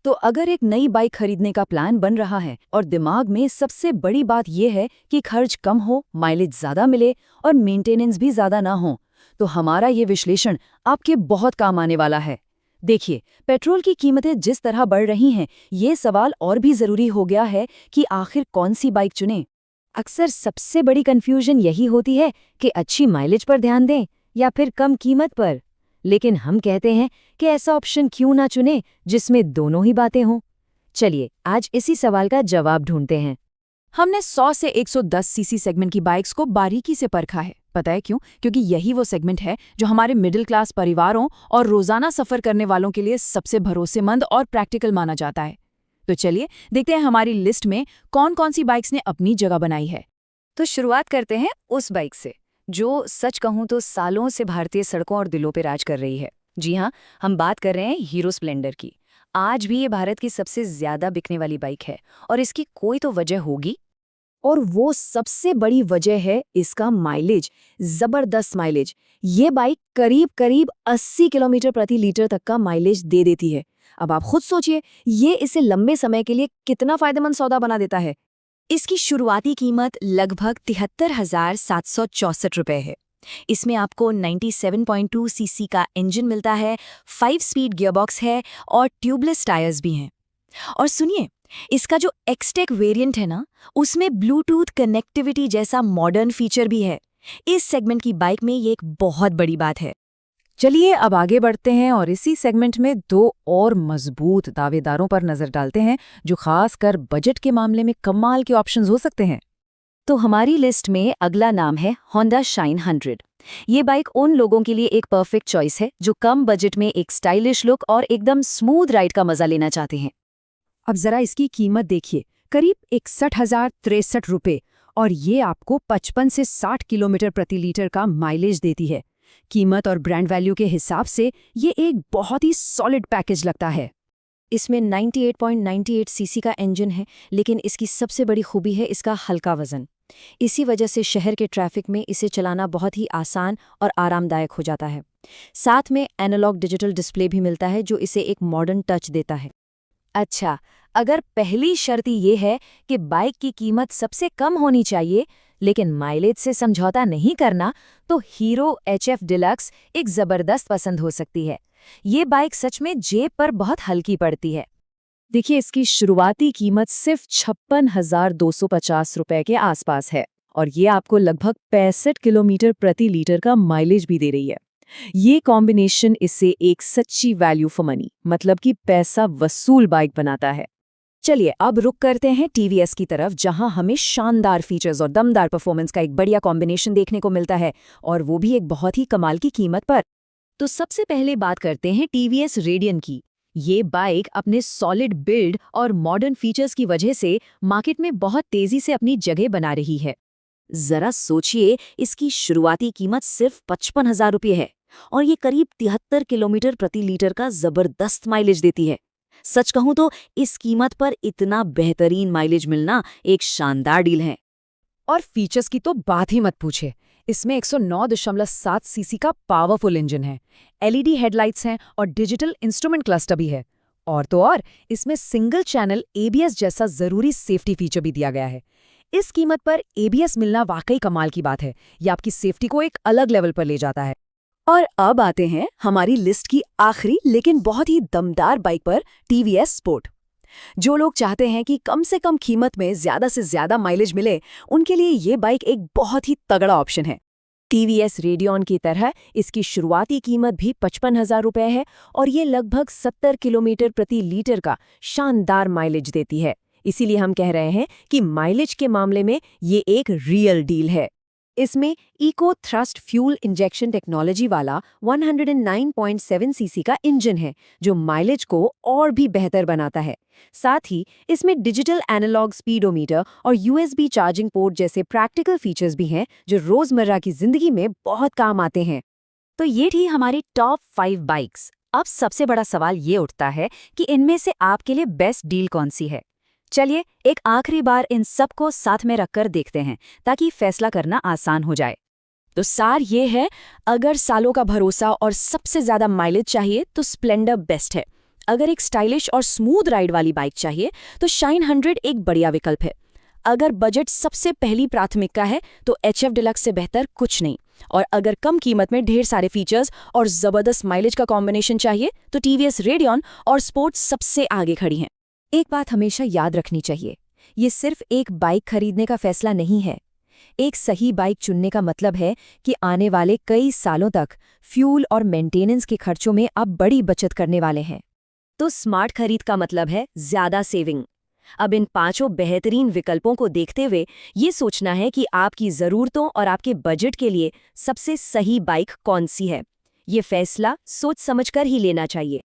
तो अगर एक नई बाइक खरीदने का प्लान बन रहा है और दिमाग में सबसे बड़ी बात यह है कि खर्च कम हो, माइलेज ज्यादा मिले और मेंटेनेंस भी ज्यादा ना हो, तो हमारा ये विश्लेषण आपके बहुत काम आने वाला है। देखिए, पेट्रोल की कीमतें जिस तरह बढ़ रही हैं, ये सवाल और भी जरूरी हो गया है कि आखिर कौन सी बाइक चुनें। अक्सर सबसे बड़ी कंफ्यूजन यही होती है कि अच्छी माइलेज पर ध्यान दें या फिर कम कीमत पर। लेकिन हम कहते हैं कि ऐसा ऑप्शन क्यों ना चुने जिसमें दोनों ही बातें हों। चलिए आज इसी सवाल का जवाब ढूंढते हैं। हमने 100 से 110 सीसी सेगमेंट की बाइक्स को बारीकी से परखा है। पता है क्यों? क्योंकि यही वो सेगमेंट है जो हमारे मिडिल क्लास परिवारों और रोजाना सफर करने वालों के लिए सबसे भरोसेमंद और प्रैक्टिकल माना जाता है। तो चलिए देखते हैं हमारी लिस्ट में कौन कौन सी बाइक्स ने अपनी जगह बनाई है। तो शुरुआत करते हैं उस बाइक से जो सच कहूं तो सालों से भारतीय सड़कों और दिलों पर राज कर रही है। जी हाँ, हम बात कर रहे हैं हीरो स्प्लेंडर की। आज भी ये भारत की सबसे ज्यादा बिकने वाली बाइक है और इसकी कोई तो वजह होगी। और वो सबसे बड़ी वजह है इसका माइलेज, जबरदस्त माइलेज। ये बाइक करीब करीब 80 किलोमीटर प्रति लीटर तक का माइलेज दे देती है। अब आप खुद सोचिए, ये इसे लंबे समय के लिए कितना फायदेमंद सौदा बना देता है। इसकी शुरुआती कीमत लगभग 73,764 रुपये है। इसमें आपको 97.2 सीसी का इंजन मिलता है, 5 स्पीड गियरबॉक्स है और ट्यूबलेस टायर्स भी हैं। और सुनिए, इसका जो एक्सटेक वेरिएंट है ना, उसमें ब्लूटूथ कनेक्टिविटी जैसा मॉडर्न फीचर भी है। इस सेगमेंट की बाइक में ये एक बहुत बड़ी बात है। चलिए अब आगे बढ़ते हैं और इसी सेगमेंट में दो और मजबूत दावेदारों पर नजर डालते हैं जो खासकर बजट के मामले में कमाल के ऑप्शंस हो सकते हैं। तो हमारी लिस्ट में अगला नाम है होंडा शाइन 100। ये बाइक उन लोगों के लिए एक परफेक्ट चॉइस है जो कम बजट में एक स्टाइलिश लुक और एकदम स्मूथ राइड का मजा लेना चाहते हैं। अब जरा इसकी कीमत देखिए, करीब 61,063 रुपये, और ये आपको 55 से 60 किलोमीटर प्रति लीटर का माइलेज देती है। कीमत और ब्रांड वैल्यू के हिसाब से ये एक बहुत ही सॉलिड पैकेज लगता है। इसमें 98.98 सीसी का इंजन है, लेकिन इसकी सबसे बड़ी खूबी है इसका हल्का वजन। इसी वजह से शहर के ट्रैफिक में इसे चलाना बहुत ही आसान और आरामदायक हो जाता है। साथ में एनालॉग डिजिटल डिस्प्ले भी मिलता है जो इसे एक मॉडर्न टच देता है। अच्छा, अगर पहली शर्त ये है कि बाइक की कीमत सबसे कम होनी चाहिए लेकिन माइलेज से समझौता नहीं करना, तो हीरो HF डिलक्स एक जबरदस्त पसंद हो सकती है। ये बाइक सच में जेब पर बहुत हल्की पड़ती है। देखिए, इसकी शुरुआती कीमत सिर्फ 56,250 रुपए के आसपास है और ये आपको लगभग 65 किलोमीटर प्रति लीटर का माइलेज भी दे रही है। ये कॉम्बिनेशन इसे एक सच्ची वैल्यू फॉर मनी, मतलब कि पैसा वसूल बाइक बनाता है। चलिए अब रुक करते हैं TVS की तरफ, जहां हमें शानदार फीचर्स और दमदार परफॉर्मेंस का एक बढ़िया कॉम्बिनेशन देखने को मिलता है, और वो भी एक बहुत ही कमाल की कीमत पर। तो सबसे पहले बात करते हैं TVS रेडियन की। ये बाइक अपने सॉलिड बिल्ड और मॉडर्न फीचर्स की वजह से मार्केट में बहुत तेजी से अपनी जगह बना रही है। जरा सोचिए, इसकी शुरुआती कीमत सिर्फ 55,000 रुपये है और ये करीब 73 किलोमीटर प्रति लीटर का जबरदस्त माइलेज देती है। सच कहूं तो इस कीमत पर इतना बेहतरीन माइलेज मिलना एक शानदार डील है। और फीचर्स की तो बात ही मत पूछे। इसमें 109.7 सीसी का पावरफुल इंजन है, LED हेडलाइट्स हैं और डिजिटल इंस्ट्रूमेंट क्लस्टर भी है। और तो और इसमें सिंगल चैनल ABS जैसा जरूरी सेफ्टी फीचर भी दिया गया है। इस कीमत पर ABS मिलना वाकई कमाल की बात है। ये आपकी सेफ्टी को एक अलग लेवल पर ले जाता है। और अब आते हैं हमारी लिस्ट की आखिरी लेकिन बहुत ही दमदार बाइक पर, TVS स्पोर्ट। जो लोग चाहते हैं कि कम से कम कीमत में ज्यादा से ज्यादा माइलेज मिले, उनके लिए ये बाइक एक बहुत ही तगड़ा ऑप्शन है। TVS रेडियन की तरह इसकी शुरुआती कीमत भी 55,000 रुपये है और ये लगभग 70 किलोमीटर प्रति लीटर का शानदार माइलेज देती है। इसीलिए हम कह रहे हैं कि माइलेज के मामले में ये एक रियल डील है। इसमें eco thrust fuel injection technology वाला 109.7 सीसी का इंजन है जो माइलेज को और भी बेहतर बनाता है। साथ ही इसमें डिजिटल एनालॉग स्पीडोमीटर और USB चार्जिंग पोर्ट जैसे प्रैक्टिकल फीचर्स भी हैं जो रोजमर्रा की जिंदगी में बहुत काम आते हैं। तो ये थी हमारी टॉप 5 बाइक्स। अब सबसे बड़ा सवाल ये उठता है कि इनमें से आपके लिए बेस्ट डील कौन सी है। चलिए एक आखिरी बार इन सबको साथ में रखकर देखते हैं ताकि फैसला करना आसान हो जाए। तो सार ये है, अगर सालों का भरोसा और सबसे ज्यादा माइलेज चाहिए तो स्प्लेंडर बेस्ट है। अगर एक स्टाइलिश और स्मूथ राइड वाली बाइक चाहिए तो शाइन 100 एक बढ़िया विकल्प है। अगर बजट सबसे पहली प्राथमिकता है तो HF डिलक्स से बेहतर कुछ नहीं। और अगर कम कीमत में ढेर सारे फीचर्स और जबरदस्त माइलेज का कॉम्बिनेशन चाहिए तो TVS रेडियन और स्पोर्ट्स सबसे आगे खड़ी हैं। एक बात हमेशा याद रखनी चाहिए, ये सिर्फ एक बाइक खरीदने का फैसला नहीं है। एक सही बाइक चुनने का मतलब है कि आने वाले कई सालों तक फ्यूल और मेंटेनेंस के खर्चों में आप बड़ी बचत करने वाले हैं। तो स्मार्ट खरीद का मतलब है ज्यादा सेविंग। अब इन 5 बेहतरीन विकल्पों को देखते हुए ये सोचना है कि आपकी ज़रूरतों और आपके बजट के लिए सबसे सही बाइक कौन सी है। ये फैसला सोच समझकर ही लेना चाहिए।